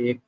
1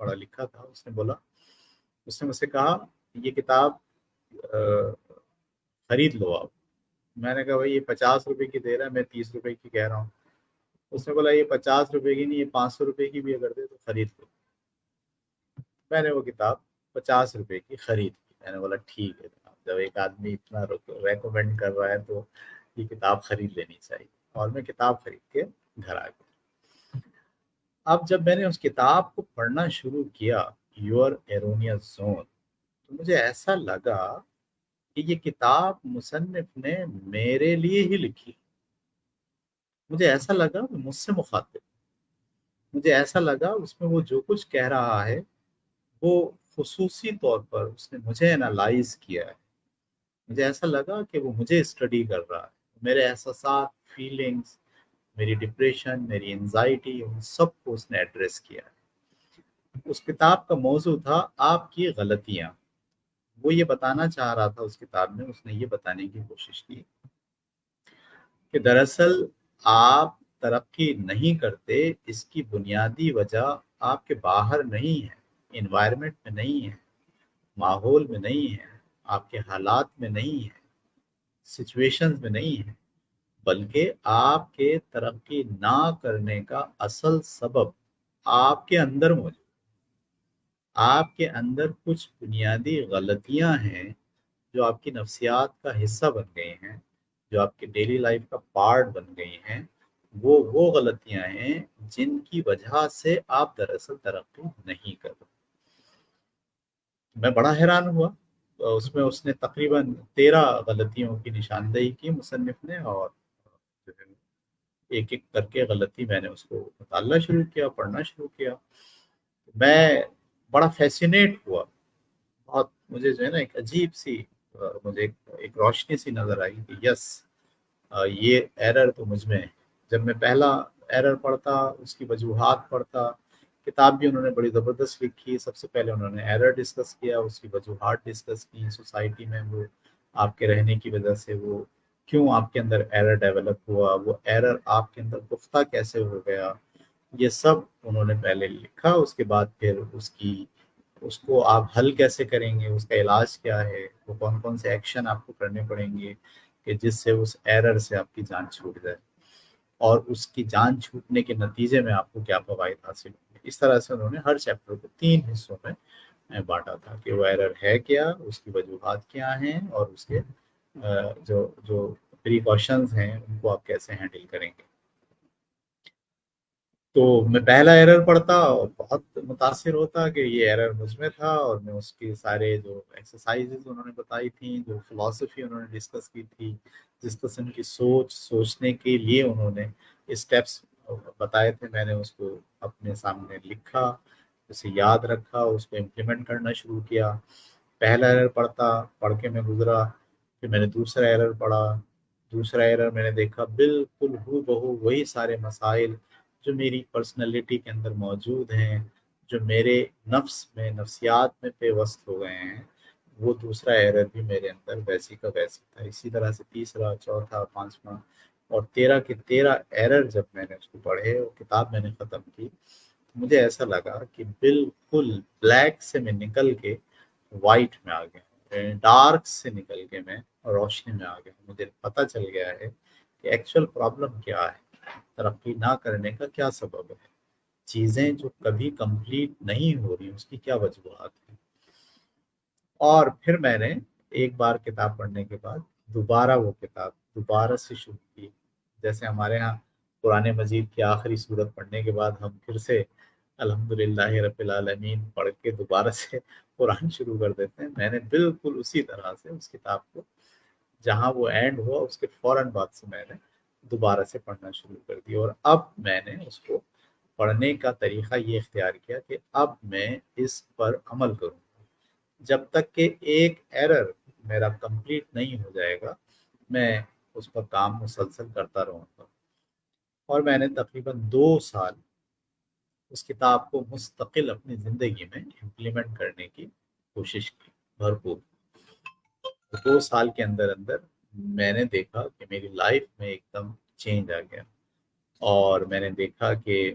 پڑھا لکھا تھا، اس نے مجھ سے کہا یہ کتاب خرید لو آپ۔ میں نے کہا بھائی یہ 50 روپے کی دے رہا ہے، میں 30 روپے کی کہہ رہا ہوں۔ اس نے بولا یہ 50 روپے کی نہیں، یہ 500 روپے کی بھی اگر دے تو خرید لو۔ میں نے وہ کتاب 50 روپے کی خرید کی۔ میں نے بولا ٹھیک ہے جناب، جب ایک آدمی اتنا ریکمینڈ کر رہا ہے تو یہ کتاب خرید لینی چاہیے، اور میں کتاب خرید کے گھر آ گیا۔ اب جب میں نے اس کتاب کو پڑھنا شروع کیا، یور ایرونیس زون، تو مجھے ایسا لگا کہ یہ کتاب مصنف نے میرے لیے ہی لکھی۔ مجھے ایسا لگا کہ مجھ سے مخاطب، مجھے ایسا لگا اس میں وہ جو کچھ کہہ رہا ہے وہ خصوصی طور پر اس نے مجھے انالائز کیا ہے۔ مجھے ایسا لگا کہ وہ مجھے اسٹڈی کر رہا ہے، میرے احساسات، فیلنگز، میری ڈپریشن، میری انزائٹی، ان سب کو اس نے ایڈریس کیا ہے۔ اس کتاب کا موضوع تھا آپ کی غلطیاں۔ وہ یہ بتانا چاہ رہا تھا اس کتاب میں، اس نے یہ بتانے کی کوشش کی کہ دراصل آپ ترقی نہیں کرتے، اس کی بنیادی وجہ آپ کے باہر نہیں ہے، انوائرمنٹ میں نہیں ہے، ماحول میں نہیں ہے، آپ کے حالات میں نہیں ہے، سچویشنز میں نہیں ہے، بلکہ آپ کے ترقی نہ کرنے کا اصل سبب آپ کے اندر موجود۔ آپ کے اندر کچھ بنیادی غلطیاں ہیں جو آپ کی نفسیات کا حصہ بن گئی ہیں، جو آپ کی ڈیلی لائف کا پارٹ بن گئی ہیں۔ وہ غلطیاں ہیں جن کی وجہ سے آپ دراصل ترقی نہیں کر رہے۔ میں بڑا حیران ہوا۔ اس میں اس نے تقریباً 13 غلطیوں کی نشاندہی کی مصنف نے، اور جو ہے ایک ایک کر کے غلطی میں نے اس کو مطالعہ شروع کیا، پڑھنا شروع کیا۔ میں بڑا فیسینیٹ ہوا، بہت مجھے جو ہے نا ایک عجیب سی مجھے ایک روشنی سی نظر آئی کہ یس، یہ ایرر تو مجھ میں ہے۔ جب میں پہلا ایرر پڑھتا، اس کی وجوہات پڑھتا، کتاب بھی انہوں نے بڑی زبردست لکھی۔ سب سے پہلے انہوں نے ایرر ڈسکس کیا، اس کی وجوہات ڈسکس کی، سوسائٹی میں وہ آپ کے رہنے کی وجہ سے وہ کیوں آپ کے اندر ایرر ڈیولپ ہوا، وہ ایرر آپ کے اندر پختہ کیسے ہو گیا، یہ سب انہوں نے پہلے لکھا۔ اس کے بعد پھر اس کو آپ حل کیسے کریں گے، اس کا علاج کیا ہے، وہ کون کون سے ایکشن آپ کو کرنے پڑیں گے کہ جس سے اس ایرر سے آپ کی جان چھوٹ جائے، اور اس کی جان چھوٹنے کے نتیجے میں آپ کو کیا فوائد حاصل ہوں گے۔ اس طرح سے انہوں نے ہر چیپٹر کو 3 حصوں میں بانٹا تھا کہ وہ ایرر ہے کیا، اس کی وجوہات کیا ہیں، اور اس کے جو پریکاشنز ہیں ان کو آپ کیسے ہینڈل کریں گے۔ تو میں پہلا ایرر پڑھتا اور بہت متاثر ہوتا کہ یہ ایرر مجھ میں تھا، اور میں اس کی سارے جو ایکسرسائزز انہوں نے بتائی تھیں، جو فلاسفی انہوں نے ڈسکس کی تھی، جس قسم کی سوچنے کے لیے انہوں نے اسٹیپس بتائے تھے، میں نے اس کو اپنے سامنے لکھا، اسے یاد رکھا، اس کو امپلیمنٹ کرنا شروع کیا۔ پہلا ایرر پڑھ کے میں گزرا، پھر میں نے دوسرا ایرر پڑھا۔ دوسرا ایرر میں نے دیکھا بالکل ہو بہو وہی سارے مسائل جو میری پرسنالٹی کے اندر موجود ہیں، جو میرے نفس میں، نفسیات میں پیوست ہو گئے ہیں، وہ دوسرا ایرر بھی میرے اندر ویسی کا ویسی تھا۔ اسی طرح سے تیسرا، چوتھا، پانچواں، اور 13 کے 13 ایرر جب میں نے اس کو پڑھے اور کتاب میں نے ختم کی، مجھے ایسا لگا کہ بالکل بلیک سے میں نکل کے وائٹ میں آ گیا، ڈارک سے نکل کے میں روشنی میں آ گیا۔ مجھے پتہ چل گیا ہے کہ ایکچوئل پرابلم کیا ہے، ترقی نہ کرنے کا کیا سبب ہے، چیزیں جو کبھی کمپلیٹ نہیں ہو رہی اس کی کیا وجوہات ہیں۔ اور پھر میں نے ایک بار کتاب پڑھنے کے بعد دوبارہ وہ کتاب دوبارہ سے شروع کی۔ جیسے ہمارے ہاں قرآن مجید کی آخری سورت پڑھنے کے بعد ہم پھر سے الحمدللہ رب العالمین پڑھ کے دوبارہ سے قرآن شروع کر دیتے ہیں، میں نے بالکل اسی طرح سے اس کتاب کو جہاں وہ اینڈ ہوا اس کے فوراً بعد سے میں نے دوبارہ سے پڑھنا شروع کر دی۔ اور اب میں نے اس کو پڑھنے کا طریقہ یہ اختیار کیا کہ اب میں اس پر عمل کروں، جب تک کہ ایک ایرر میرا کمپلیٹ نہیں ہو جائے گا میں اس پر کام مسلسل کرتا رہوں گا۔ اور میں نے تقریباً 2 سال اس کتاب کو مستقل اپنی زندگی میں امپلیمنٹ کرنے کی کوشش کی، بھرپور۔ 2 سال کے اندر اندر میں نے دیکھا کہ میری لائف میں ایک دم چینج آ گیا، اور میں نے دیکھا کہ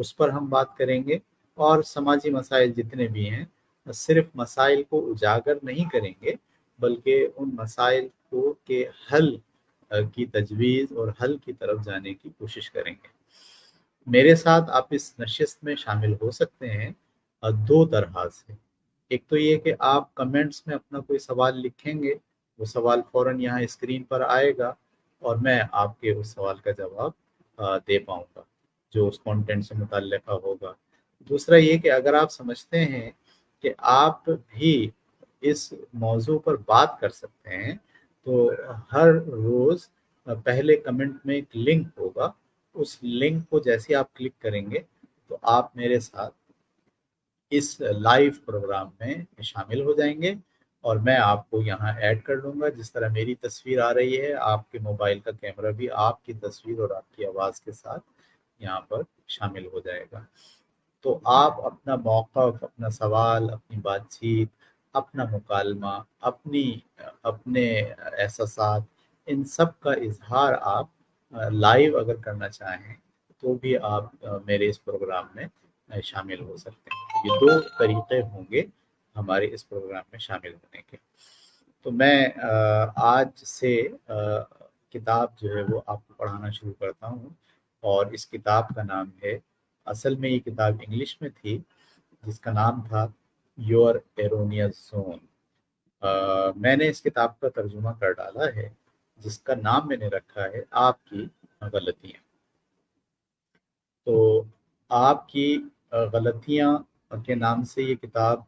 اس پر ہم بات کریں گے، اور سماجی مسائل جتنے بھی ہیں صرف مسائل کو اجاگر نہیں کریں گے، بلکہ ان مسائل کو کے حل کی تجویز اور حل کی طرف جانے کی کوشش کریں گے۔ میرے ساتھ آپ اس نشست میں شامل ہو سکتے ہیں دو طرح سے۔ ایک تو یہ کہ آپ کمنٹس میں اپنا کوئی سوال لکھیں گے، وہ سوال فوراً یہاں اسکرین پر آئے گا اور میں آپ کے اس سوال کا جواب دے پاؤں گا جو اس کانٹینٹ سے متعلقہ ہوگا۔ دوسرا یہ کہ اگر آپ سمجھتے ہیں کہ آپ بھی اس موضوع پر بات کر سکتے ہیں تو ہر روز پہلے کمنٹ میں ایک لنک ہوگا، اس لنک کو جیسے آپ کلک کریں گے تو آپ میرے ساتھ اس لائیو پروگرام میں شامل ہو جائیں گے، اور میں آپ کو یہاں ایڈ کر لوں گا۔ جس طرح میری تصویر آ رہی ہے، آپ کے موبائل کا کیمرہ بھی آپ کی تصویر اور آپ کی آواز کے ساتھ یہاں پر شامل ہو جائے گا۔ تو آپ اپنا موقف، اپنا سوال، اپنی بات چیت، اپنا مکالمہ، اپنے احساسات، ان سب کا اظہار آپ لائیو اگر کرنا چاہیں تو بھی آپ میرے اس پروگرام میں شامل ہو سکتے ہیں۔ یہ دو طریقے ہوں گے ہمارے اس پروگرام میں شامل ہونے کے۔ تو میں آج سے کتاب جو ہے وہ آپ کو پڑھانا شروع کرتا ہوں، اور اس کتاب کا نام ہے، اصل میں یہ کتاب انگلش میں تھی جس کا نام تھا یور ایرونیس زون۔ میں نے اس کتاب کا ترجمہ کر ڈالا ہے جس کا نام میں نے رکھا ہے آپ کی غلطیاں۔ تو آپ کی غلطیاں کے نام سے یہ کتاب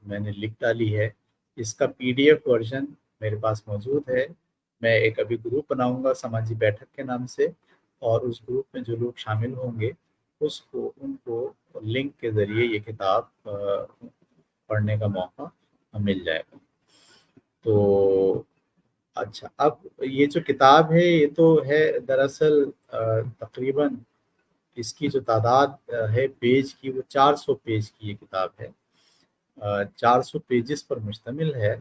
میں نے لکھ ڈالی ہے۔ اس کا PDF ورژن میرے پاس موجود ہے۔ میں ایک ابھی گروپ بناؤں گا سماجی بیٹھک کے نام سے، اور اس گروپ میں جو لوگ شامل ہوں گے ان کو لنک کے ذریعے یہ کتاب پڑھنے کا موقع مل جائے گا۔ تو اچھا، اب یہ جو کتاب ہے یہ تو ہے دراصل تقریباً اس کی جو تعداد ہے پیج کی، وہ 400 پیج کی یہ کتاب ہے، 400 پیجز پر مشتمل ہے۔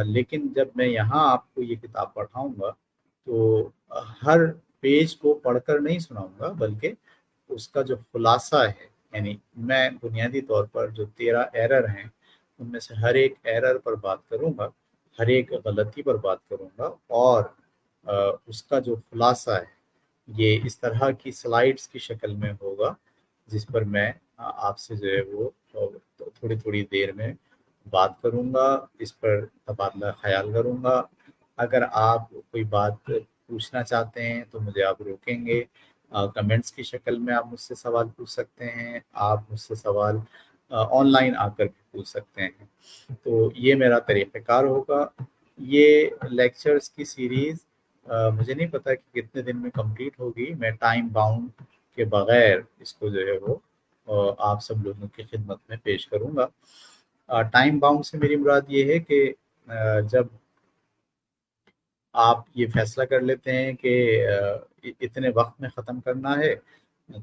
لیکن جب میں یہاں آپ کو یہ کتاب پڑھاؤں گا تو ہر پیج کو پڑھ کر نہیں سناؤں گا، بلکہ اس کا جو خلاصہ ہے، یعنی میں بنیادی طور پر جو 13 ایرر ہیں ان میں سے ہر ایک ایرر پر بات کروں گا، ہر ایک غلطی پر بات کروں گا، اور اس کا جو خلاصہ ہے یہ اس طرح کی سلائیڈز کی شکل میں ہوگا، جس پر میں آپ سے جو ہے وہ تھوڑی تھوڑی دیر میں بات کروں گا، اس پر تبادلہ خیال کروں گا۔ اگر آپ کوئی بات پوچھنا چاہتے ہیں تو مجھے آپ روکیں گے، کمنٹس کی شکل میں آپ مجھ سے سوال پوچھ سکتے ہیں، آپ مجھ سے سوال آن لائن آ کر بھی پوچھ سکتے ہیں۔ تو یہ میرا طریقہ کار ہوگا۔ یہ لیکچرز کی سیریز مجھے نہیں پتا کہ کتنے دن میں کمپلیٹ ہوگی۔ میں ٹائم باؤنڈ کے بغیر اس کو جو ہے وہ آپ سب لوگوں کی خدمت میں پیش کروں گا۔ ٹائم باؤنڈ سے میری مراد یہ ہے کہ جب آپ یہ فیصلہ کر لیتے ہیں کہ اتنے وقت میں ختم کرنا ہے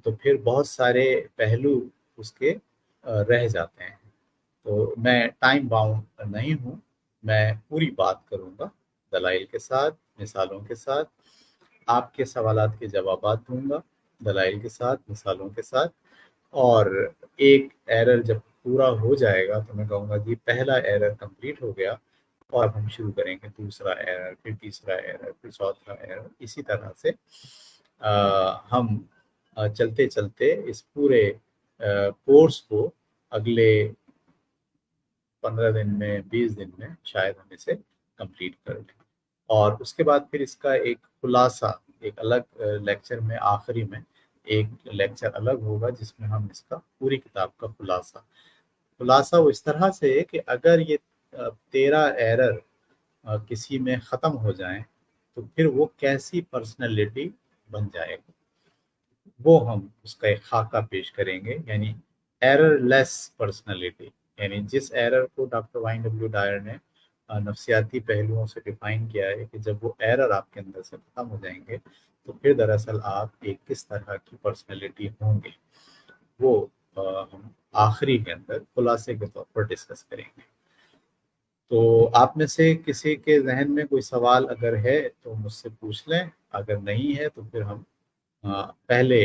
تو پھر بہت سارے پہلو اس کے رہ جاتے ہیں۔ تو میں ٹائم باؤنڈ نہیں ہوں، میں پوری بات کروں گا دلائل کے ساتھ، مثالوں کے ساتھ، آپ کے سوالات کے جوابات دوں گا دلائل کے ساتھ، مثالوں کے ساتھ، اور ایک ایرر جب پورا ہو جائے گا تو میں کہوں گا کہ پہلا ایرر کمپلیٹ ہو گیا، اور اب ہم شروع کریں گے دوسرا ایرر، پھر تیسرا ایرر، پھر چوتھا ایرر۔ اسی طرح سے ہم چلتے چلتے اس پورے کورس کو اگلے 15 دن میں، 20 دن میں شاید ہم اسے کمپلیٹ کر لیں، اور اس کے بعد پھر اس کا ایک خلاصہ ایک الگ لیکچر میں، آخری میں ایک لیکچر الگ ہوگا جس میں ہم اس کا پوری کتاب کا خلاصہ وہ اس طرح سے ہے کہ اگر یہ 13 ایرر کسی میں ختم ہو جائیں تو پھر وہ کیسی پرسنالٹی بن جائے گا، وہ ہم اس کا ایک خاکہ پیش کریں گے، یعنی ایرر لیس پرسنالٹی۔ یعنی جس ایرر کو ڈاکٹر وائن ڈبلیو ڈائر نے نفسیاتی پہلوؤں سے ڈیفائن کیا ہے کہ جب وہ ایرر آپ کے اندر سے ختم ہو جائیں گے تو پھر دراصل آپ ایک کس طرح کی پرسنالٹی ہوں گے، وہ ہم آخری کے اندر خلاصے کے طور پر ڈسکس کریں گے۔ تو آپ میں سے کسی کے ذہن میں کوئی سوال اگر ہے تو مجھ سے پوچھ لیں، اگر نہیں ہے تو پھر ہم پہلے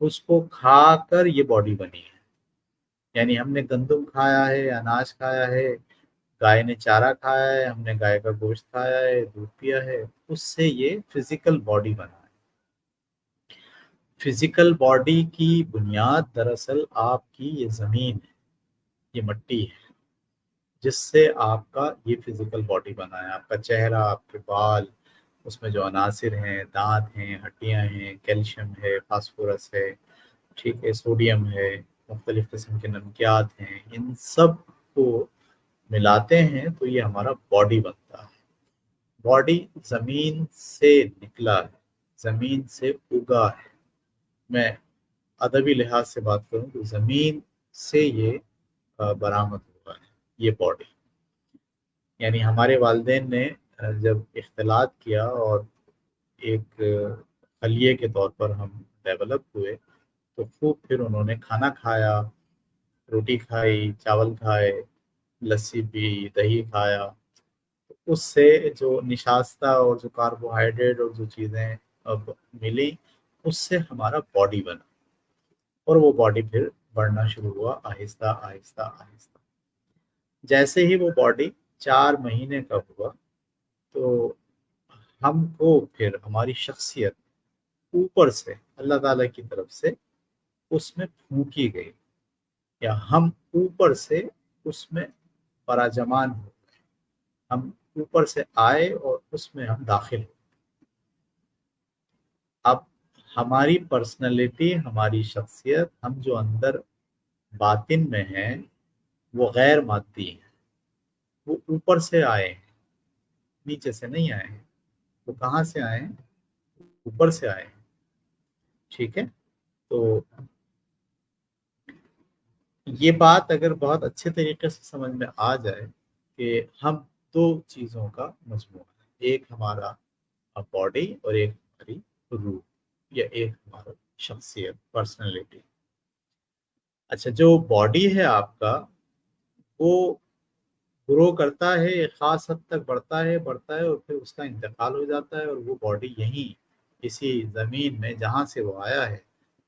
اس کو کھا کر یہ باڈی بنی ہے. یعنی ہم نے گندم کھایا ہے، اناج کھایا ہے، گائے نے چارہ کھایا ہے، ہم نے گائے کا گوشت کھایا ہے، دودھ پیا ہے، اس سے یہ فزیکل باڈی بنا ہے. فزیکل باڈی کی بنیاد دراصل آپ کی یہ زمین ہے، یہ مٹی ہے، جس سے آپ کا یہ فزیکل باڈی بنا ہے. آپ کا چہرہ، آپ کے بال، اس میں جو عناصر ہیں، دانت ہیں، ہڈیاں ہیں، کیلشیم ہے، فاسفورس ہے، ٹھیک ہے، سوڈیم ہے، مختلف قسم کے نمکیات ہیں، ان سب کو ملاتے ہیں تو یہ ہمارا باڈی بنتا ہے. باڈی زمین سے نکلا ہے، زمین سے اگا ہے. میں ادبی لحاظ سے بات کروں تو زمین سے یہ برآمد ہوا ہے یہ باڈی. یعنی ہمارے والدین نے جب اختلاط کیا اور ایک خلیے کے طور پر ہم ڈیولپ ہوئے تو خوب پھر انہوں نے کھانا کھایا، روٹی کھائی، چاول کھائے، لسی پی، دہی کھایا. اس سے جو نشاستہ اور جو کاربوہائیڈریٹ اور جو چیزیں اب ملی، اس سے ہمارا باڈی بنا، اور وہ باڈی پھر بڑھنا شروع ہوا آہستہ آہستہ آہستہ. جیسے ہی وہ باڈی 4 مہینے کا ہوا تو ہم کو پھر ہماری شخصیت اوپر سے اللہ تعالیٰ کی طرف سے اس میں پھونکی گئی، یا ہم اوپر سے اس میں پراجمان ہو گئے. ہم اوپر سے آئے اور اس میں ہم داخل ہو. اب ہماری پرسنالٹی، ہماری شخصیت، ہم جو اندر باطن میں ہیں وہ غیر مادی ہیں. وہ اوپر سے آئے ہیں، نیچے سے نہیں آئے ہیں. وہ کہاں سے آئے ہیں؟ اوپر سے آئے ہیں. ٹھیک ہے. تو یہ بات اگر بہت اچھے طریقے سے سمجھ میں آ جائے کہ ہم 2 چیزوں کا مجموعہ ہے، ایک ہمارا باڈی اور ایک ہماری روح، یا ایک ہمارا شخصیت، پرسنالٹی. اچھا، جو باڈی ہے آپ کا وہ گرو کرتا ہے، ایک خاص حد تک بڑھتا ہے اور پھر اس کا انتقال ہو جاتا ہے، اور وہ باڈی یہیں اسی زمین میں جہاں سے وہ آیا ہے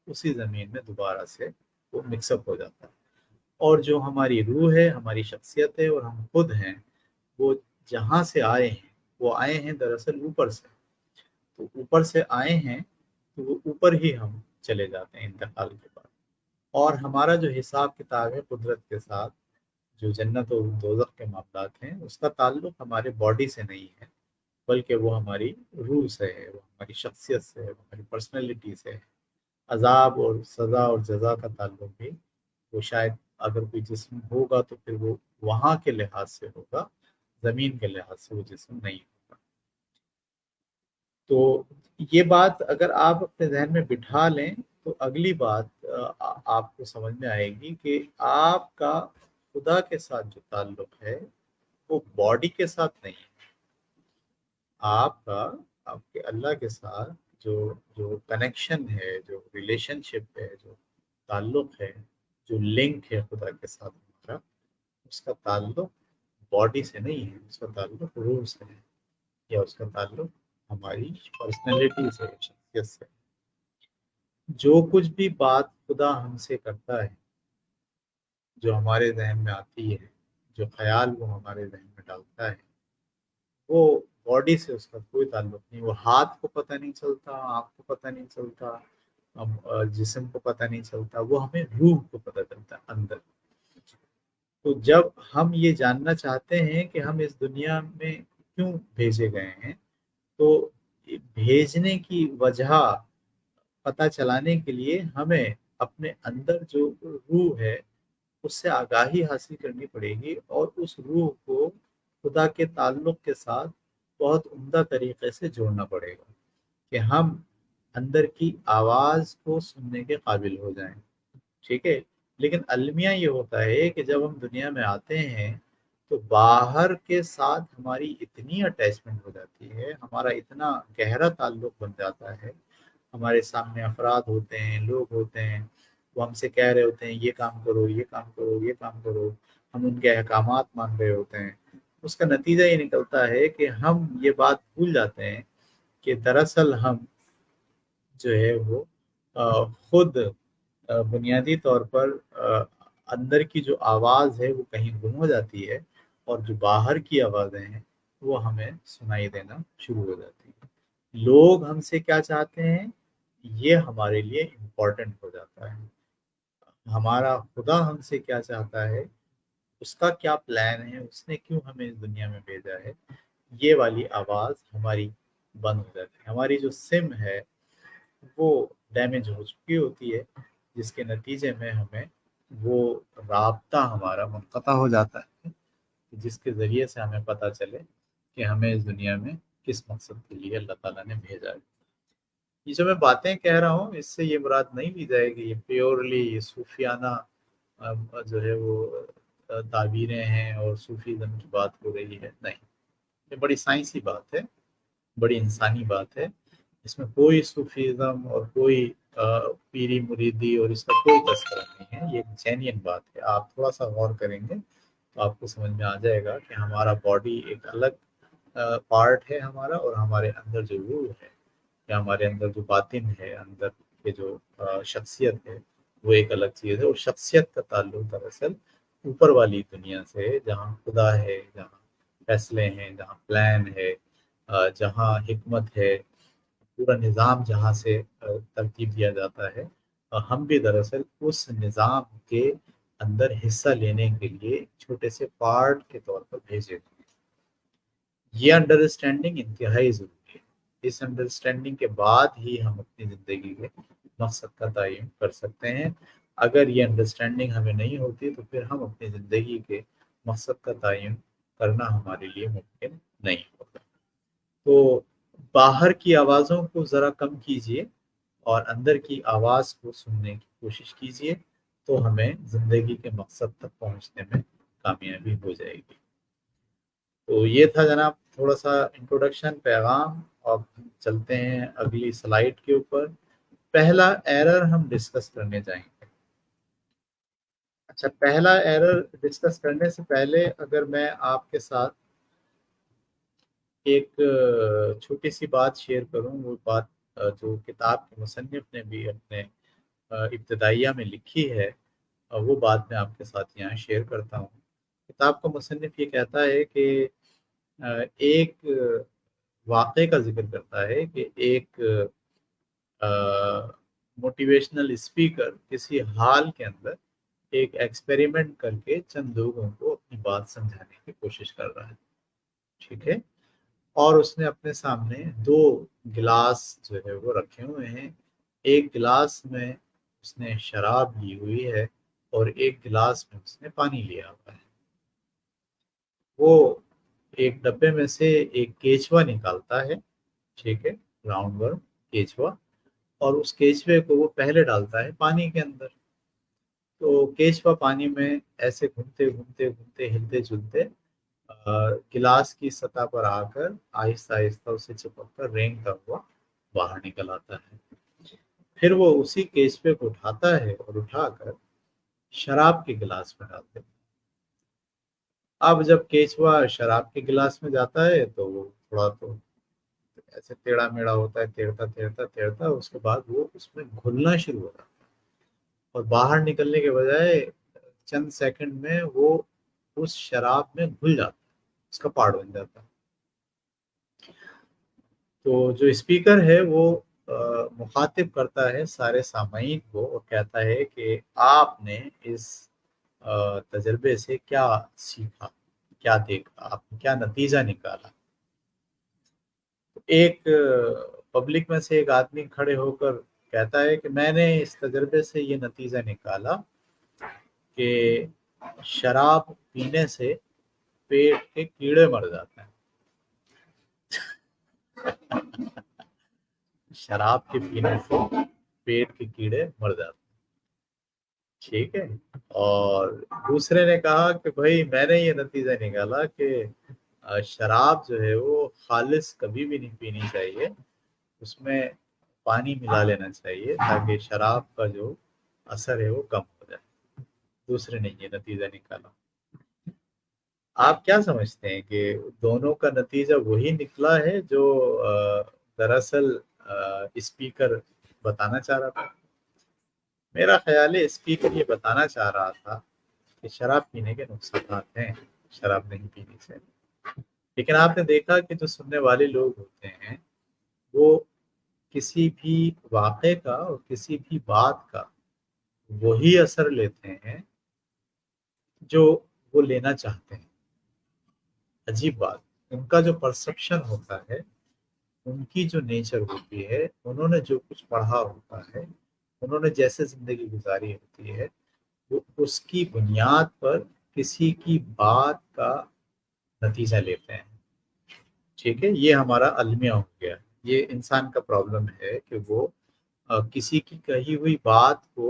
اسی زمین میں دوبارہ سے وہ مکس اپ ہو جاتا ہے. اور جو ہماری روح ہے، ہماری شخصیت ہے اور ہم خود ہیں، وہ جہاں سے آئے ہیں وہ آئے ہیں دراصل اوپر سے. تو اوپر سے آئے ہیں تو وہ اوپر ہی ہم چلے جاتے ہیں انتقال کے بعد. اور ہمارا جو حساب کتاب ہے قدرت کے ساتھ، جو جنت و دوزخ کے معاملات ہیں، اس کا تعلق ہمارے باڈی سے نہیں ہے، بلکہ وہ ہماری روح سے ہے، وہ ہماری شخصیت سے ہے، وہ ہماری پرسنالٹی سے ہے. عذاب اور سزا اور جزا کا تعلق بھی وہ شاید اگر کوئی جسم ہوگا تو پھر وہ وہاں کے لحاظ سے ہوگا، زمین کے لحاظ سے وہ جسم نہیں ہوگا. تو یہ بات اگر آپ اپنے ذہن میں بٹھا لیں تو اگلی بات آپ کو سمجھ میں آئے گی کہ آپ کا خدا کے ساتھ جو تعلق ہے وہ باڈی کے ساتھ نہیں ہے. آپ کا، آپ کے اللہ کے ساتھ جو جو کنیکشن ہے، جو ریلیشن شپ ہے، جو تعلق ہے، جو لنک ہے خدا کے ساتھ ہمارا، اس کا تعلق باڈی سے نہیں ہے، اس کا تعلق روح سے ہے، یا اس کا تعلق ہماری پرسنالٹی سے، شخصیت سے. جو کچھ بھی بات خدا ہم سے کرتا ہے، جو ہمارے ذہن میں آتی ہے، جو خیال وہ ہمارے ذہن میں ڈالتا ہے، وہ باڈی سے اس کا کوئی تعلق نہیں. وہ ہاتھ کو پتہ نہیں چلتا، آنکھ کو پتہ نہیں چلتا، جسم کو پتہ نہیں چلتا، وہ ہمیں روح کو پتہ چلتا ہے اندر. تو جب ہم یہ جاننا چاہتے ہیں کہ ہم اس دنیا میں کیوں بھیجے گئے ہیں، تو بھیجنے کی وجہ پتہ چلانے کے لیے ہمیں اپنے اندر جو روح ہے اس سے آگاہی حاصل کرنی پڑے گی، اور اس روح کو خدا کے تعلق کے ساتھ بہت عمدہ طریقے سے جوڑنا پڑے گا کہ ہم اندر کی آواز کو سننے کے قابل ہو جائیں. ٹھیک ہے. لیکن المیہ یہ ہوتا ہے کہ جب ہم دنیا میں آتے ہیں تو باہر کے ساتھ ہماری اتنی اٹیچمنٹ ہو جاتی ہے، ہمارا اتنا گہرا تعلق بن جاتا ہے. ہمارے سامنے افراد ہوتے ہیں، لوگ ہوتے ہیں، وہ ہم سے کہہ رہے ہوتے ہیں یہ کام کرو، یہ کام کرو، یہ کام کرو، ہم ان کے احکامات مان رہے ہوتے ہیں. اس کا نتیجہ یہ نکلتا ہے کہ ہم یہ بات بھول جاتے ہیں کہ دراصل ہم جو ہے وہ خود بنیادی طور پر اندر کی جو آواز ہے وہ کہیں گم ہو جاتی ہے، اور جو باہر کی آوازیں ہیں وہ ہمیں سنائی دینا شروع ہو جاتی ہیں۔ لوگ ہم سے کیا چاہتے ہیں یہ ہمارے لیے امپورٹنٹ ہو جاتا ہے۔ ہمارا خدا ہم سے کیا چاہتا ہے، اس کا کیا پلان ہے، اس نے کیوں ہمیں اس دنیا میں بھیجا ہے، یہ والی آواز ہماری بند ہو جاتی ہے۔ ہماری جو سم ہے وہ ڈیمیج ہو چکی ہوتی ہے، جس کے نتیجے میں ہمیں وہ رابطہ ہمارا منقطع ہو جاتا ہے، جس کے ذریعے سے ہمیں پتہ چلے کہ ہمیں اس دنیا میں کس مقصد کے لیے اللہ تعالیٰ نے بھیجا ہے۔ یہ جو میں باتیں کہہ رہا ہوں اس سے یہ مراد نہیں لی جائے کہ یہ پیورلی صوفیانہ جو ہے وہ تعبیریں ہیں اور صوفیزم کی بات ہو رہی ہے، نہیں، یہ بڑی سائنسی بات ہے، بڑی انسانی بات ہے۔ اس میں کوئی صوفیزم اور کوئی پیری مریدی اور اس کا کوئی تذکرہ نہیں ہے، یہ ایک جینین بات ہے۔ آپ تھوڑا سا غور کریں گے تو آپ کو سمجھ میں آ جائے گا کہ ہمارا باڈی ایک الگ پارٹ ہے ہمارا، اور ہمارے اندر جو روح ہے یا ہمارے اندر جو باطن ہے، اندر کے جو شخصیت ہے وہ ایک الگ چیز ہے، اور شخصیت کا تعلق دراصل اوپر والی دنیا سے، جہاں خدا ہے، جہاں فیصلے ہیں، جہاں پلان ہے، جہاں حکمت ہے، پورا نظام جہاں سے ترتیب دیا جاتا ہے، ہم بھی دراصل اس نظام کے اندر حصہ لینے کے لیے چھوٹے سے پارٹ کے طور پر بھیجے گئے۔ یہ انڈرسٹینڈنگ انتہائی ضروری ہے۔ اس انڈرسٹینڈنگ کے بعد ہی ہم اپنی زندگی کے مقصد کا تعین کر سکتے ہیں۔ اگر یہ انڈرسٹینڈنگ ہمیں نہیں ہوتی تو پھر ہم اپنی زندگی کے مقصد کا تعین کرنا ہمارے لیے ممکن نہیں ہوگا۔ تو باہر کی آوازوں کو ذرا کم کیجیے اور اندر کی آواز کو سننے کی کوشش کیجیے، تو ہمیں زندگی کے مقصد تک پہنچنے میں کامیابی ہو جائے گی۔ تو یہ تھا جناب تھوڑا سا انٹروڈکشن، پیغام، اور چلتے ہیں اگلی سلائیڈ کے اوپر۔ پہلا ایرر ہم ڈسکس کرنے جائیں گے۔ اچھا، پہلا ایرر ڈسکس کرنے سے پہلے اگر میں آپ کے ساتھ ایک چھوٹی سی بات شیئر کروں، وہ بات جو کتاب کے مصنف نے بھی اپنے ابتدائیہ میں لکھی ہے، وہ بات میں آپ کے ساتھ یہاں شیئر کرتا ہوں۔ کتاب کا مصنف یہ کہتا ہے کہ ایک واقعے کا ذکر کرتا ہے کہ ایک موٹیویشنل اسپیکر کسی ہال کے اندر ایک ایکسپیریمنٹ کر کے چند لوگوں کو اپنی بات سمجھانے کی کوشش کر رہا ہے، ٹھیک ہے، اور اس نے اپنے سامنے 2 گلاس جو ہے وہ رکھے ہوئے ہیں۔ ایک گلاس میں اس نے شراب لی ہوئی ہے اور ایک گلاس میں اس نے پانی لیا ہوا ہے۔ وہ ایک ڈبے میں سے ایک کیچوا نکالتا ہے، ٹھیک ہے، راؤنڈ ورم کیچوا، اور اس کیچوے کو وہ پہلے ڈالتا ہے پانی کے اندر۔ تو کیچوا پانی میں ایسے گھومتے گھومتے گھومتے ہلتے جلتے گلاس کی سطح پر آ کر آہستہ آہستہ اسے چپک کر رینگتا ہوا باہر نکل آتا ہے۔ پھر وہ اسی کیچوے کو اٹھاتا ہے اور اٹھا کر شراب کے گلاس میں ڈالتے ہیں۔ اب جب کیچوا شراب کے گلاس میں جاتا ہے تو وہ تھوڑا تو ایسے ٹیڑھا میڑا ہوتا ہے، تیرتا تیرتا تیرتا، اس کے بعد وہ اس میں گھلنا شروع ہوتا ہے، اور باہر نکلنے کے بجائے چند سیکنڈ میں وہ اس شراب میں گھل جاتا ہے، اس کا پارٹ بن جاتا ہے۔ تو جو اسپیکر ہے وہ مخاطب کرتا ہے سارے سامعین کو اور کہتا ہے کہ آپ نے اس تجربے سے کیا سیکھا، کیا دیکھا، آپ نے کیا نتیجہ نکالا۔ ایک پبلک میں سے ایک آدمی کھڑے ہو کر کہتا ہے کہ میں نے اس تجربے سے یہ نتیجہ نکالا کہ شراب پینے سے پیٹ کے کیڑے مر جاتے ہیں۔ شراب کے پینے سے پیٹ کے کیڑے مر جاتے ہیں، ٹھیک ہے۔ اور دوسرے نے کہا کہ بھائی میں نے یہ نتیجہ نکالا کہ شراب جو ہے وہ خالص کبھی بھی نہیں پینی چاہیے، اس میں پانی ملا لینا چاہیے تاکہ شراب کا جو اثر ہے وہ کم ہو جائے۔ دوسرے نے یہ نتیجہ نکالا۔ آپ کیا سمجھتے ہیں کہ دونوں کا نتیجہ وہی نکلا ہے جو دراصل اسپیکر بتانا چاہ رہا تھا؟ میرا خیال ہے اسپیکر یہ بتانا چاہ رہا تھا کہ شراب پینے کے نقصانات ہیں شراب نہیں پینے سے، لیکن آپ نے دیکھا کہ جو سننے والے لوگ ہوتے ہیں وہ کسی بھی واقعے کا اور کسی بھی بات کا وہی اثر لیتے ہیں جو وہ لینا چاہتے ہیں۔ عجیب بات، ان کا جو پرسپشن ہوتا ہے، ان کی جو نیچر ہوتی ہے، انہوں نے جو کچھ پڑھا ہوتا ہے، انہوں نے جیسے زندگی گزاری ہوتی ہے، وہ اس کی بنیاد پر کسی کی بات کا نتیجہ لیتے ہیں۔ ٹھیک ہے، یہ ہمارا المیہ ہو گیا۔ یہ انسان کا پرابلم ہے کہ وہ کسی کی کہی ہوئی بات کو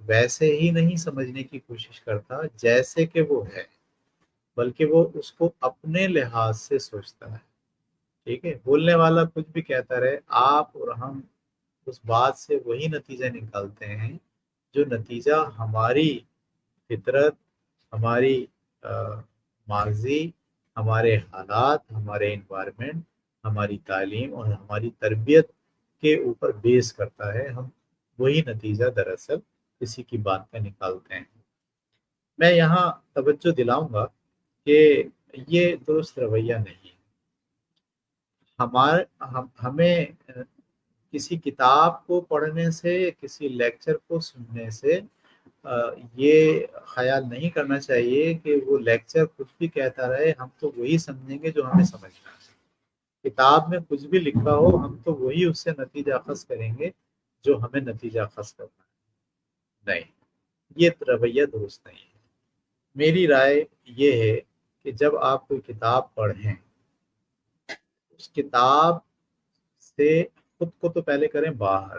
ویسے ہی نہیں سمجھنے کی کوشش کرتا جیسے کہ وہ ہے، بلکہ وہ اس کو اپنے لحاظ سے سوچتا ہے۔ ٹھیک ہے، بولنے والا کچھ بھی کہتا رہے، آپ اور ہم اس بات سے وہی نتیجہ نکالتے ہیں جو نتیجہ ہماری فطرت، ہماری ماضی، ہمارے حالات، ہمارے انوائرمنٹ، ہماری تعلیم اور ہماری تربیت کے اوپر بیس کرتا ہے۔ ہم وہی نتیجہ دراصل کسی کی بات کا نکالتے ہیں۔ میں یہاں توجہ دلاؤں گا کہ یہ درست رویہ نہیں ہے۔ ہمیں کسی کتاب کو پڑھنے سے، کسی لیکچر کو سننے سے یہ خیال نہیں کرنا چاہیے کہ وہ لیکچر کچھ بھی کہتا رہے، ہم تو وہی سمجھیں گے جو ہمیں سمجھنا ہے۔ کتاب میں کچھ بھی لکھا ہو، ہم تو وہی اس سے نتیجہ اخذ کریں گے جو ہمیں نتیجہ اخذ کرنا ہے۔ نہیں، یہ رویہ درست نہیں ہے۔ میری رائے یہ ہے کہ جب آپ کوئی کتاب پڑھیں، اس کتاب سے خود کو تو پہلے کریں باہر،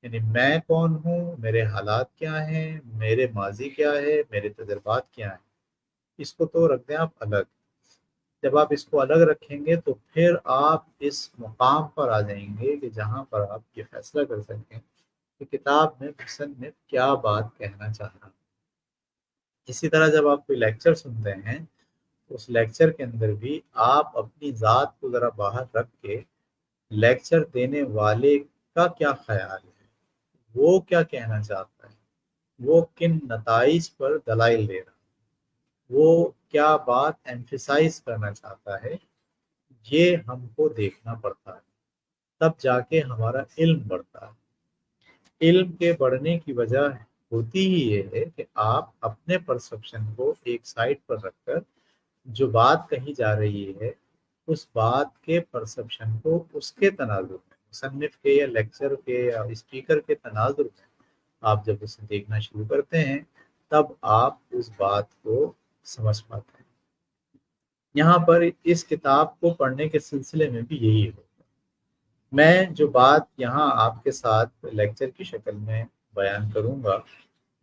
یعنی میں کون ہوں، میرے حالات کیا ہیں، میرے ماضی کیا ہے، میرے تجربات کیا ہیں، اس کو تو رکھ دیں آپ الگ۔ جب آپ اس کو الگ رکھیں گے تو پھر آپ اس مقام پر آ جائیں گے کہ جہاں پر آپ یہ فیصلہ کر سکیں کہ کتاب میں مصنف کیا بات کہنا چاہ رہا ہے۔ اسی طرح جب آپ کوئی لیکچر سنتے ہیں، اس لیکچر کے اندر بھی آپ اپنی ذات کو ذرا باہر رکھ کے لیکچر دینے والے کا کیا خیال ہے، وہ کیا کہنا چاہتا ہے، وہ کن نتائج پر دلائل دے رہا ہے، وہ کیا بات ایمفیسائز کرنا چاہتا ہے، یہ ہم کو دیکھنا پڑتا ہے۔ تب جا کے ہمارا علم بڑھتا ہے۔ علم کے بڑھنے کی وجہ ہوتی ہی یہ ہے کہ آپ اپنے پرسپشن کو ایک سائڈ پر رکھ کر جو بات کہی جا رہی ہے، اس بات کے پرسپشن کو اس کے تناظر میں، مصنف کے یا لیکچر کے یا اسپیکر کے تناظر میں آپ جب اسے دیکھنا شروع کرتے ہیں، تب آپ اس بات کو سمجھ پاتے ہیں۔ یہاں پر اس کتاب کو پڑھنے کے سلسلے میں بھی یہی ہوگا۔ میں جو بات یہاں آپ کے ساتھ لیکچر کی شکل میں بیان کروں گا،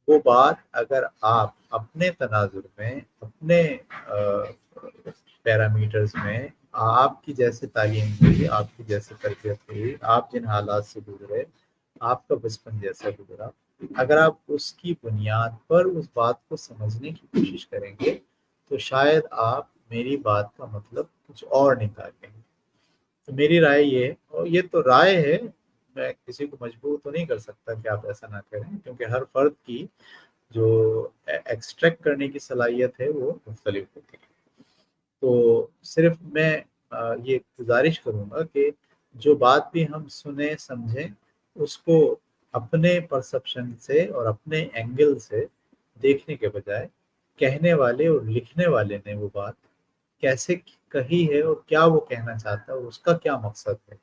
وہ بات اگر آپ اپنے تناظر میں، اپنے پیرامیٹرز میں، آپ کی جیسے تعلیم ہوئی، آپ کی جیسے تربیت ہوئی، آپ جن حالات سے گزرے، آپ کا بچپن جیسا گزرا، اگر آپ اس کی بنیاد پر اس بات کو سمجھنے کی کوشش کریں گے تو شاید آپ میری بات کا مطلب کچھ اور نکالیں گے۔ تو میری رائے یہ ہے، اور یہ تو رائے ہے، میں کسی کو مجبور تو نہیں کر سکتا کہ آپ ایسا نہ کریں، کیونکہ ہر فرد کی جو ایکسٹریکٹ کرنے کی صلاحیت ہے وہ مختلف ہوتی ہے۔ تو صرف میں یہ گزارش کروں گا کہ جو بات بھی ہم سنیں سمجھیں، اس کو اپنے پرسپشن سے اور اپنے اینگل سے دیکھنے کے بجائے کہنے والے اور لکھنے والے نے وہ بات کیسے کہی ہے اور کیا وہ کہنا چاہتا ہے اور اس کا کیا مقصد ہے،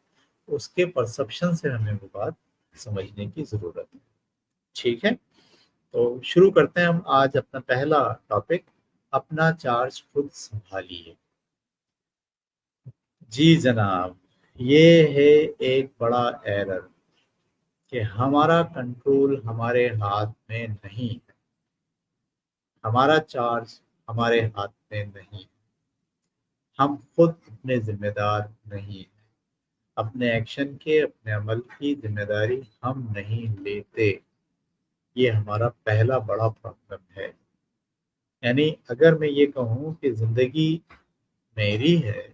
اس کے پرسپشن سے ہمیں وہ بات سمجھنے کی ضرورت ہے۔ ٹھیک ہے، تو شروع کرتے ہیں ہم آج اپنا پہلا ٹاپک، اپنا چارج خود سنبھالیے۔ جی جناب، یہ ہے ایک بڑا ایرر کہ ہمارا کنٹرول ہمارے ہاتھ میں نہیں ہے، ہمارا چارج ہمارے ہاتھ میں نہیں ہے، ہم خود اپنے ذمہ دار نہیں ہیں، اپنے ایکشن کے، اپنے عمل کی ذمہ داری ہم نہیں لیتے۔ یہ ہمارا پہلا بڑا پرابلم ہے۔ یعنی اگر میں یہ کہوں کہ زندگی میری ہے،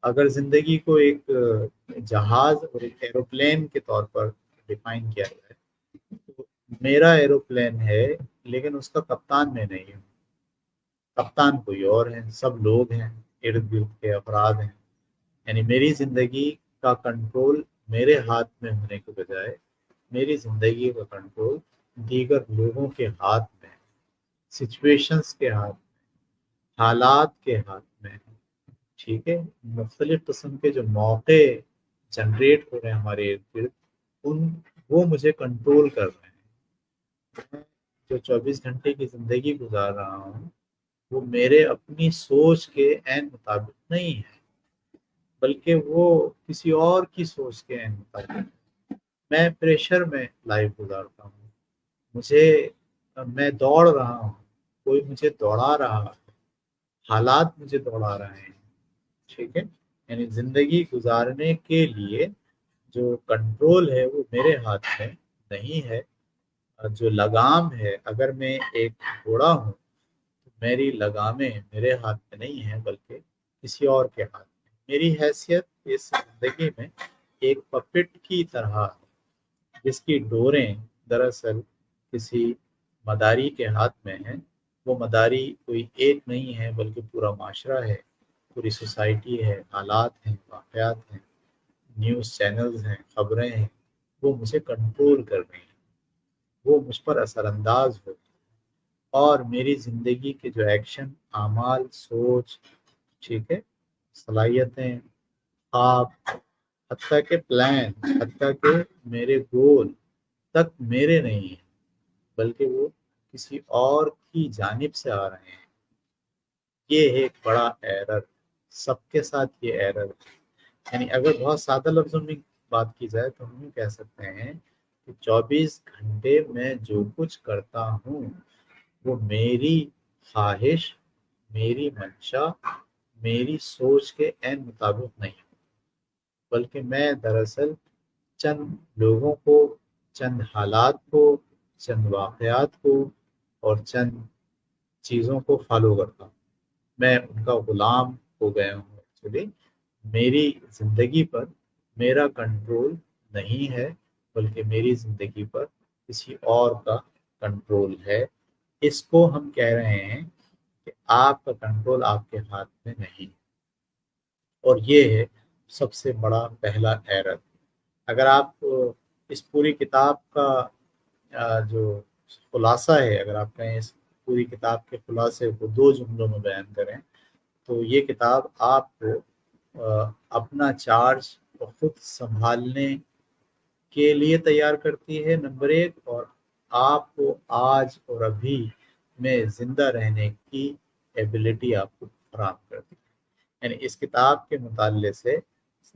اگر زندگی کو ایک جہاز اور ایک ایروپلین کے طور پر ڈیفائن کیا جائے، میرا ایروپلین ہے لیکن اس کا کپتان میں نہیں ہوں، کپتان کوئی اور ہے، سب لوگ ہیں، ارد گرد کے افراد ہیں، یعنی میری زندگی کا کنٹرول میرے ہاتھ میں ہونے کے بجائے میری زندگی کا کنٹرول دیگر لوگوں کے ہاتھ میں، سچویشنز کے ہاتھ، حالات کے ہاتھ میں ہے۔ ٹھیک ہے، مختلف قسم کے جو موقع جنریٹ ہو رہے ہیں ہمارے ارد گرد، ان وہ مجھے کنٹرول کر رہے ہیں۔ میں جو 24 گھنٹے کی زندگی گزار رہا ہوں وہ میرے اپنی سوچ کے عین مطابق نہیں ہے، بلکہ وہ کسی اور کی سوچ کے عین مطابق ہے۔ میں پریشر میں لائف گزارتا ہوں، مجھے میں دوڑ رہا ہوں، کوئی مجھے دوڑا رہا ہے، حالات مجھے دوڑا رہے ہیں۔ ٹھیک ہے، یعنی زندگی گزارنے کے لیے جو کنٹرول ہے وہ میرے ہاتھ میں نہیں ہے۔ جو لگام ہے، اگر میں ایک گھوڑا ہوں تو میری لگامیں میرے ہاتھ میں نہیں ہیں بلکہ کسی اور کے ہاتھ میں۔ میری حیثیت اس زندگی میں ایک پپٹ کی طرح ہے، جس کی ڈوریں دراصل کسی مداری کے ہاتھ میں ہیں۔ وہ مداری کوئی ایک نہیں ہے بلکہ پورا معاشرہ ہے، پوری سوسائٹی ہے، حالات ہیں، واقعات ہیں، نیوز چینلز ہیں، خبریں ہیں، وہ مجھے کنٹرول کر رہی ہیں، وہ مجھ پر اثر انداز ہوتی ہیں، اور میری زندگی کے جو ایکشن، اعمال، سوچ، ٹھیک ہے، صلاحیتیں، خواب، حتیٰ کہ پلان، حتیٰ کہ میرے گول تک میرے نہیں ہیں بلکہ وہ کسی اور کی جانب سے آ رہے ہیں۔ یہ ایک بڑا ایرر، سب کے ساتھ یہ ایرر ہے۔ یعنی اگر بہت سادہ لفظوں میں بات کی جائے تو ہم یہ کہہ سکتے ہیں کہ 24 گھنٹے میں جو کچھ کرتا ہوں وہ میری خواہش، میری منشا، میری سوچ کے عین مطابق نہیں، بلکہ میں دراصل چند لوگوں کو، چند حالات کو، چند واقعات کو اور چند چیزوں کو فالو کرتا ہوں۔ میں ان کا غلام ہو گیا ہوں ایکچولی۔ میری زندگی پر میرا کنٹرول نہیں ہے بلکہ میری زندگی پر کسی اور کا کنٹرول ہے۔ اس کو ہم کہہ رہے ہیں کہ آپ کا کنٹرول آپ کے ہاتھ میں نہیں، اور یہ ہے سب سے بڑا پہلا ایرر۔ اگر آپ اس پوری کتاب کا جو خلاصہ ہے، اگر آپ کہیں اس پوری کتاب کے خلاصے کو 2 جملوں میں بیان کریں تو یہ کتاب آپ کو اپنا چارج خود سنبھالنے کے لیے تیار کرتی ہے، نمبر 1، اور آپ کو آج اور ابھی میں زندہ رہنے کی ایبلٹی آپ کو فراہم کرتی ہے۔ یعنی اس کتاب کے مطالعے سے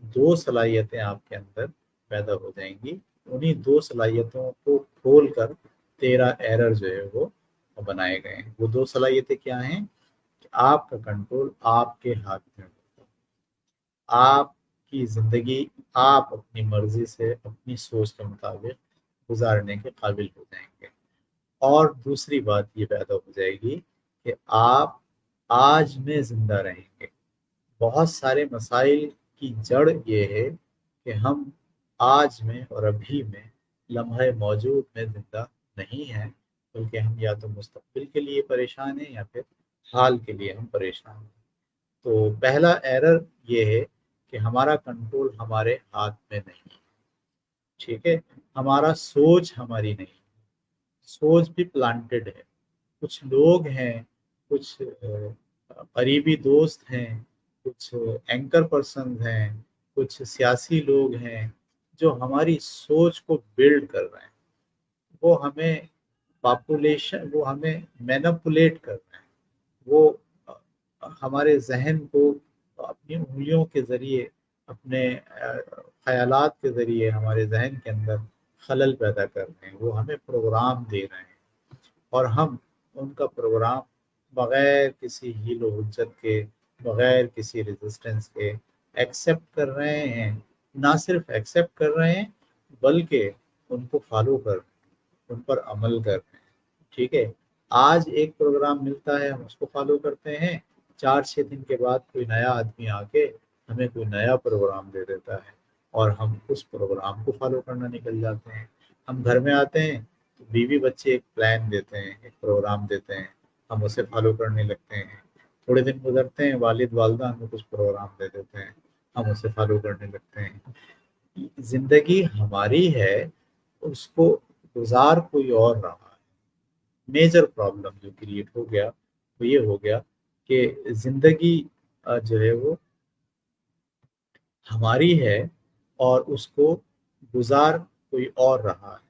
2 صلاحیتیں آپ کے اندر پیدا ہو جائیں گی، انہی 2 صلاحیتوں کو کھول کر 13 ایرر جو ہے وہ بنائے گئے ہیں۔ وہ 2 صلاحیتیں کیا ہیں؟ کہ آپ کا کنٹرول آپ کے ہاتھ میں ہوگا، آپ کی زندگی آپ اپنی مرضی سے، اپنی سوچ کے مطابق گزارنے کے قابل ہو جائیں گے۔ اور دوسری بات یہ پیدا ہو جائے گی کہ آپ آج میں زندہ رہیں گے۔ بہت سارے مسائل کی جڑ یہ ہے کہ ہم آج میں اور ابھی میں، لمحہ موجود میں زندہ نہیں ہیں، بلکہ ہم یا تو مستقبل کے لیے پریشان ہیں یا پھر حال کے لیے ہم پریشان ہیں۔ تو پہلا ایرر یہ ہے کہ ہمارا کنٹرول ہمارے ہاتھ میں نہیں ہے۔ ٹھیک ہے، ہمارا سوچ ہماری نہیں، سوچ بھی پلانٹڈ ہے۔ کچھ لوگ ہیں، کچھ قریبی دوست ہیں، کچھ اینکر پرسنز ہیں، کچھ سیاسی لوگ ہیں جو ہماری سوچ کو بلڈ کر رہے ہیں، وہ ہمیں وہ ہمیں مینپولیٹ کر رہے ہیں، وہ ہمارے ذہن کو اپنی انگلیوں کے ذریعے، اپنے خیالات کے ذریعے ہمارے ذہن کے اندر خلل پیدا کر رہے ہیں، وہ ہمیں پروگرام دے رہے ہیں، اور ہم ان کا پروگرام بغیر کسی ہیل و حجت کے، بغیر کسی ریزسٹنس کے ایکسیپٹ کر رہے ہیں۔ نہ صرف ایکسیپٹ کر رہے ہیں بلکہ ان کو فالو کر رہے ہیں، ان پر عمل کر رہے ہیں۔ ٹھیک ہے، آج ایک پروگرام ملتا ہے، ہم اس کو فالو کرتے ہیں، 4-6 دن کے بعد کوئی نیا آدمی آ کے ہمیں کوئی نیا پروگرام دے دیتا ہے اور ہم اس پروگرام کو فالو کرنا نکل جاتے ہیں۔ ہم گھر میں آتے ہیں تو بیوی بچے ایک پلان دیتے ہیں، ایک پروگرام دیتے ہیں، ہم اسے فالو کرنے لگتے ہیں، تھوڑے دن گزرتے ہیں، والد والدہ ہمیں کچھ پروگرام دے دیتے ہیں، ہم اسے فالو کرنے لگتے ہیں۔ زندگی ہماری ہے، اس کو گزار کوئی اور رہا ہے۔ میجر پرابلم جو کریٹ ہو گیا وہ یہ ہو گیا کہ زندگی جو ہے وہ ہماری ہے اور اس کو گزار کوئی اور رہا ہے۔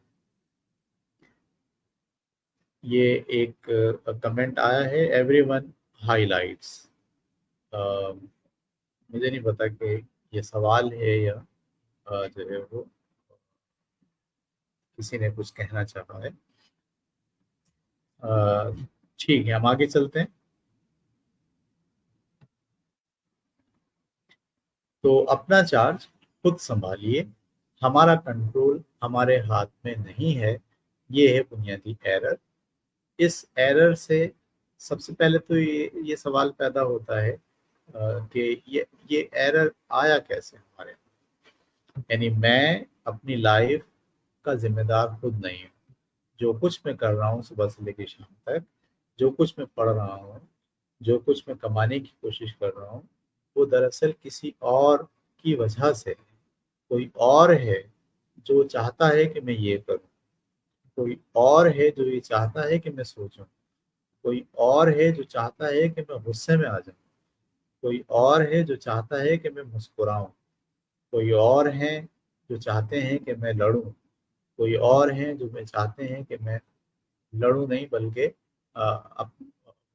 یہ ایک کمنٹ آیا ہے، ایوری ون ہائی لائٹس۔ مجھے نہیں پتا کہ یہ سوال ہے یا جو ہے وہ کسی نے کچھ کہنا چاہا ہے۔ ٹھیک ہے، ہم آگے چلتے ہیں۔ تو اپنا چارج خود سنبھالیے، ہمارا کنٹرول ہمارے ہاتھ میں نہیں ہے، یہ ہے بنیادی ایرر۔ اس ایرر سے سب سے پہلے تو یہ سوال پیدا ہوتا ہے کہ یہ ایرر آیا کیسے ہمارے، یعنی میں اپنی لائف کا ذمہ دار خود نہیں ہوں۔ جو کچھ میں کر رہا ہوں صبح سے لے کے شام تک، جو کچھ میں پڑھ رہا ہوں، جو کچھ میں کمانے کی کوشش کر رہا ہوں، وہ دراصل کسی اور کی وجہ سے ہے۔ کوئی اور ہے جو چاہتا ہے کہ میں یہ کروں، کوئی اور ہے جو یہ چاہتا ہے کہ میں سوچوں، کوئی اور ہے جو چاہتا ہے کہ میں غصے میں آ جاؤں، کوئی اور ہے جو چاہتا ہے کہ میں مسکراؤں، کوئی اور ہیں جو چاہتے ہیں کہ میں لڑوں، کوئی اور ہیں جو میں چاہتے ہیں کہ میں لڑوں نہیں بلکہ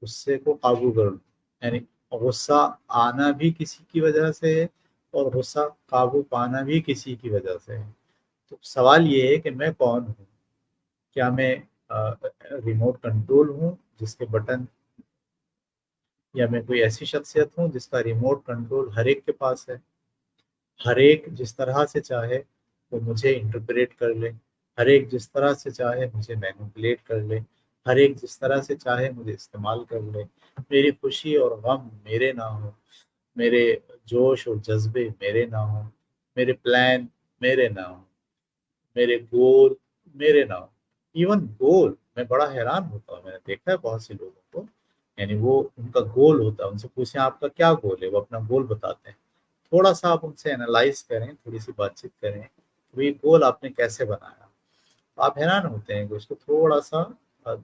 غصے کو قابو کر لوں۔ یعنی غصہ آنا بھی کسی کی وجہ سے ہے اور غصہ قابو پانا بھی کسی کی وجہ سے ہے۔ تو سوال یہ ہے کہ میں کون ہوں؟ کیا میں ریموٹ کنٹرول ہوں جس کے بٹن، یا میں کوئی ایسی شخصیت ہوں جس کا ریموٹ کنٹرول ہر ایک کے پاس ہے، ہر ایک جس طرح سے چاہے وہ مجھے انٹرپریٹ کر لے، ہر ایک جس طرح سے چاہے مجھے مینوپولیٹ کر لے، ہر ایک جس طرح سے چاہے مجھے استعمال کر لے، میری خوشی اور غم میرے نہ ہوں، میرے جوش اور جذبے میرے نہ ہوں، میرے پلان میرے نہ ہوں، میرے گول میرے نہ ہوں۔ ایون گول میں بڑا حیران ہوتا ہوں، میں نے دیکھا ہے بہت سے لوگوں کو، یعنی وہ ان کا گول ہوتا ہے، ان سے پوچھیں آپ کا کیا گول ہے، وہ اپنا گول بتاتے ہیں۔ تھوڑا سا آپ ان سے انالائز کریں، تھوڑی سی بات چیت کریں، وہ یہ گول آپ نے کیسے بنایا، آپ حیران ہوتے ہیں کہ اس کو تھوڑا سا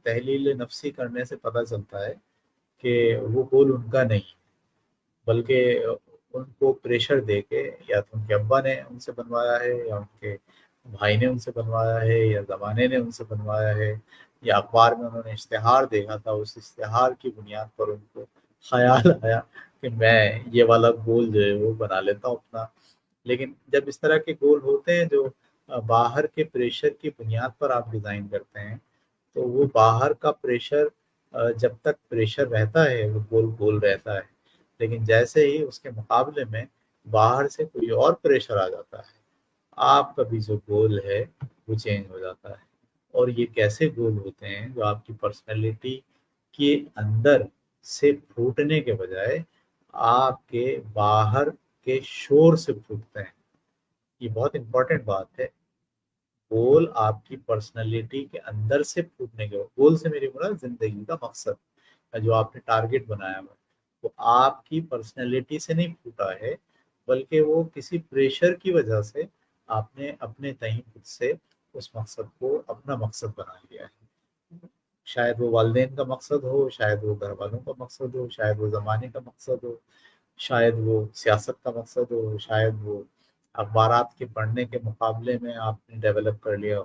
تحلیل نفسی کرنے سے پتہ چلتا ہے کہ وہ گول ان کا نہیں، بلکہ ان کو پریشر دے کے یا تو ان کے ابا نے ان سے بنوایا ہے، یا ان کے بھائی نے ان سے بنوایا ہے، یا زمانے نے ان سے بنوایا ہے، یا اخبار میں انہوں نے اشتہار دیکھا تھا، اس اشتہار کی بنیاد پر ان کو خیال آیا کہ میں یہ والا گول جو ہے وہ بنا لیتا ہوں اپنا۔ لیکن جب اس طرح کے گول ہوتے ہیں جو باہر کے پریشر کی بنیاد پر آپ ڈیزائن کرتے ہیں، تو وہ باہر کا پریشر جب تک پریشر رہتا ہے وہ گول گول رہتا ہے، لیکن جیسے ہی اس کے مقابلے میں باہر سے کوئی اور پریشر آ جاتا ہے، آپ کا بھی جو گول ہے وہ چینج ہو جاتا ہے۔ اور یہ کیسے گول ہوتے ہیں جو آپ کی پرسنالٹی کے اندر سے پھوٹنے کے بجائے آپ کے باہر کے شور سے پھوٹتے ہیں۔ یہ بہت امپورٹنٹ بات ہے۔ گول آپ کی پرسنالٹی کے اندر سے پھوٹنے کے، گول سے میری مراد زندگی کا مقصد جو آپ نے ٹارگٹ بنایا ہوا، وہ آپ کی پرسنالٹی سے نہیں پھوٹا ہے، بلکہ وہ کسی پریشر کی وجہ سے آپ نے اپنے تئیں خود سے اس مقصد کو اپنا مقصد بنا لیا ہے۔ شاید وہ والدین کا مقصد ہو، شاید وہ گھر والوں کا مقصد ہو، شاید وہ زمانے کا مقصد ہو، شاید وہ سیاست کا مقصد ہو، شاید وہ اخبارات کے پڑھنے کے مقابلے میں آپ نے ڈیولپ کر لیا ہو۔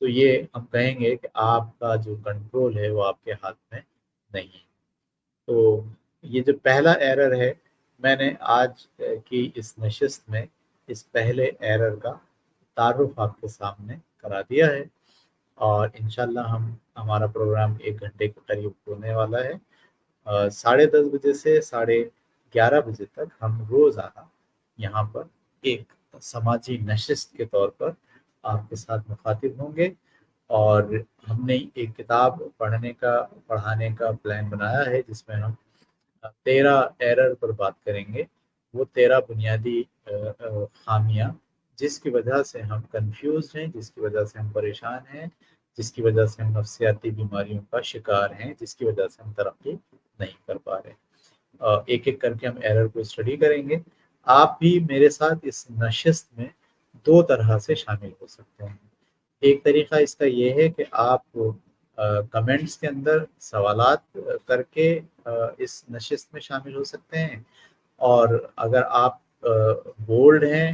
تو یہ ہم کہیں گے کہ آپ کا جو کنٹرول ہے وہ آپ کے ہاتھ میں نہیں ہے۔ تو یہ جو پہلا ایرر ہے، میں نے آج کی اس نشست میں اس پہلے ایرر کا تعارف آپ کے سامنے کرا دیا ہے، اور انشاءاللہ ہمارا پروگرام 1 گھنٹے کے قریب ہونے والا ہے۔ 10:30 بجے سے 11:30 بجے تک ہم روزانہ یہاں پر ایک سماجی نشست کے طور پر آپ کے ساتھ مخاطب ہوں گے، اور ہم نے ایک کتاب پڑھانے کا پلان بنایا ہے جس میں ہم 13 ایرر پر بات کریں گے، وہ 13 بنیادی خامیاں جس کی وجہ سے ہم کنفیوزڈ ہیں، جس کی وجہ سے ہم پریشان ہیں، جس کی وجہ سے ہم نفسیاتی بیماریوں کا شکار ہیں، جس کی وجہ سے ہم ترقی نہیں کر پا رہے۔ ایک ایک کر کے ہم ایرر کو اسٹڈی کریں گے۔ آپ بھی میرے ساتھ اس نشست میں دو طرح سے شامل ہو سکتے ہیں۔ ایک طریقہ اس کا یہ ہے کہ آپ کمنٹس کے اندر سوالات کر کے اس نشست میں شامل ہو سکتے ہیں، اور اگر آپ بولڈ ہیں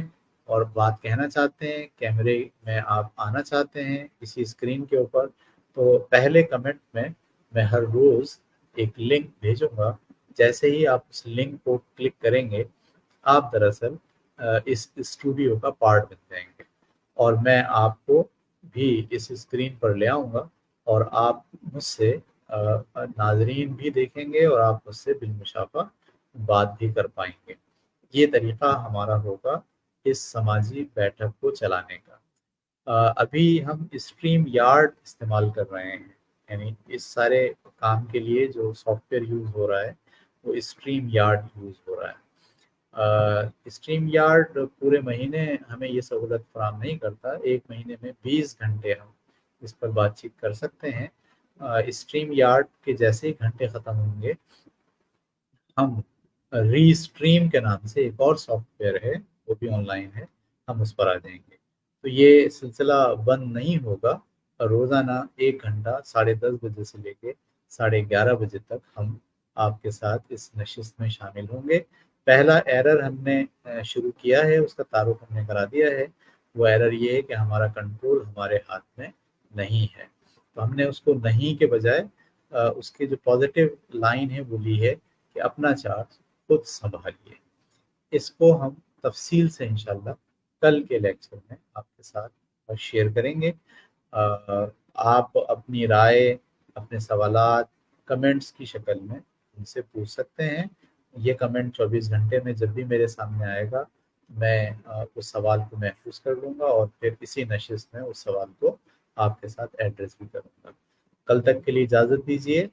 اور بات کہنا چاہتے ہیں، کیمرے میں آپ آنا چاہتے ہیں کسی اسکرین کے اوپر، تو پہلے کمنٹ میں ہر روز ایک لنک بھیجوں گا۔ جیسے ہی آپ اس لنک کو کلک کریں گے، آپ دراصل اس اسٹوڈیو کا پارٹ بن جائیں گے، اور میں آپ کو بھی اس اسکرین پر لے آؤں گا، اور آپ مجھ سے ناظرین بھی دیکھیں گے، اور آپ مجھ سے بالمشافہ بات بھی کر پائیں گے۔ یہ طریقہ ہمارا ہوگا اس سماجی بیٹھک کو چلانے کا۔ ابھی ہم اسٹریم یارڈ استعمال کر رہے ہیں، یعنی اس سارے کام کے لیے جو سافٹ ویئر یوز ہو رہا ہے وہ اسٹریم یارڈ یوز ہو رہا ہے۔ اسٹریم یارڈ پورے مہینے ہمیں یہ سہولت فراہم نہیں کرتا، ایک مہینے میں 20 گھنٹے ہم اس پر بات چیت کر سکتے ہیں۔ اسٹریم یارڈ کے جیسے ہی گھنٹے ختم ہوں گے، ہم ری اسٹریم کے نام سے ایک اور سافٹ ویئر ہے، وہ بھی آن لائن ہے، ہم اس پر آ جائیں گے۔ تو یہ سلسلہ بند نہیں ہوگا، روزانہ 1 گھنٹہ 10:30 بجے سے لے کے 11:30 بجے تک ہم آپ کے ساتھ اس نشست میں شامل ہوں گے۔ پہلا ایرر ہم نے شروع کیا ہے، اس کا تعارف ہم نے کرا دیا ہے۔ وہ ایرر یہ ہے کہ ہمارا کنٹرول ہمارے ہاتھ میں نہیں ہے، تو ہم نے اس کو نہیں کے بجائے اس کی جو پازیٹیو لائن ہے وہ لی ہے کہ اپنا چارج خود سنبھالیے۔ اس کو ہم تفصیل سے انشاءاللہ کل کے لیکچر میں آپ کے ساتھ شیئر کریں گے۔ آپ اپنی رائے، اپنے سوالات کمنٹس کی شکل میں ان سے پوچھ سکتے ہیں۔ یہ کمنٹ 24 گھنٹے میں جب بھی میرے سامنے آئے گا، میں اس سوال کو محفوظ کر لوں گا، اور پھر اسی نشست میں اس سوال کو آپ کے ساتھ ایڈریس بھی کروں گا۔ کل تک کے لیے اجازت دیجیے۔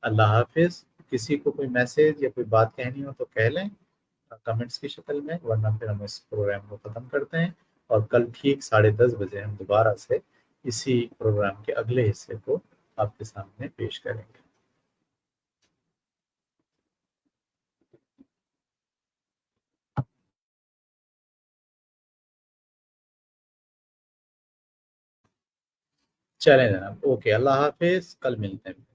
اللہ حافظ۔ کسی کو کوئی میسیج یا کوئی بات کہنی ہو تو کہہ لیں کمنٹس کی شکل میں، ورنہ پھر ہم اس پروگرام کو ختم کرتے ہیں، اور کل ٹھیک 10:30 بجے ہم دوبارہ سے اسی پروگرام کے اگلے حصے کو آپ کے سامنے پیش کریں گے۔ چلیں جناب، اوکے، اللہ حافظ، کل ملتے ہیں۔